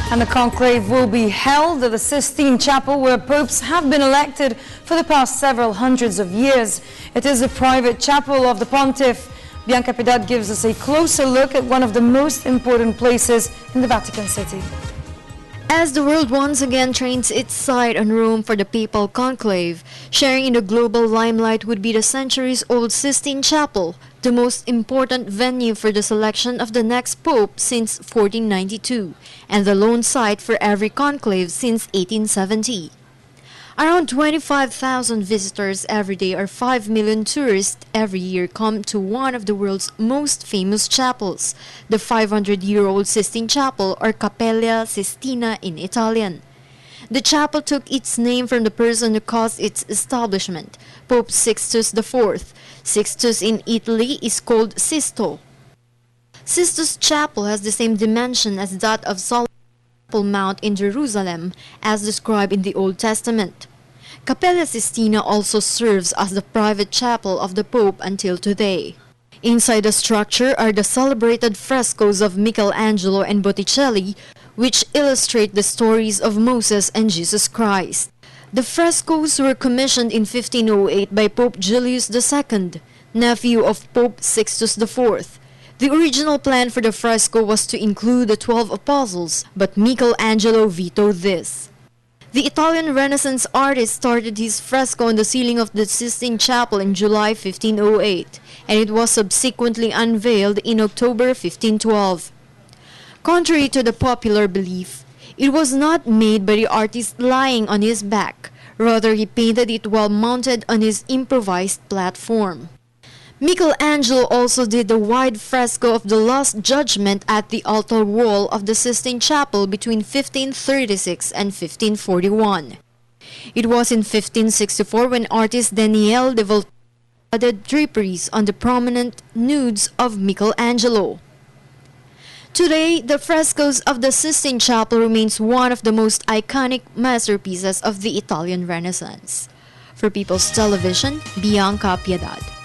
And the conclave will be held at the Sistine Chapel, where popes have been elected for the past several hundreds of years. It is a private chapel of the pontiff. Bianca Piedad gives us a closer look at one of the most important places in the Vatican City. As the world once again trains its sight on Rome for the papal conclave, sharing in the global limelight would be the centuries-old Sistine Chapel, the most important venue for the selection of the next pope since 1492, and the lone site for every conclave since 1870. Around 25,000 visitors every day or 5 million tourists every year come to one of the world's most famous chapels, the 500-year-old Sistine Chapel, or Cappella Sistina in Italian. The chapel took its name from the person who caused its establishment, Pope Sixtus IV. Sixtus in Italy is called Sisto. Sisto's chapel has the same dimension as that of Solomon Mount in Jerusalem, as described in the Old Testament. Cappella Sistina also serves as the private chapel of the Pope until today. Inside the structure are the celebrated frescoes of Michelangelo and Botticelli, which illustrate the stories of Moses and Jesus Christ. The frescoes were commissioned in 1508 by Pope Julius II, nephew of Pope Sixtus IV. The original plan for the fresco was to include the 12 apostles, but Michelangelo vetoed this. The Italian Renaissance artist started his fresco on the ceiling of the Sistine Chapel in July 1508, and it was subsequently unveiled in October 1512. Contrary to the popular belief, it was not made by the artist lying on his back, rather he painted it while mounted on his improvised platform. Michelangelo also did the wide fresco of the Last Judgment at the altar wall of the Sistine Chapel between 1536 and 1541. It was in 1564 when artist Daniele de Voltaire added draperies on the prominent nudes of Michelangelo. Today, the frescoes of the Sistine Chapel remains one of the most iconic masterpieces of the Italian Renaissance. For People's Television, Bianca Piedad.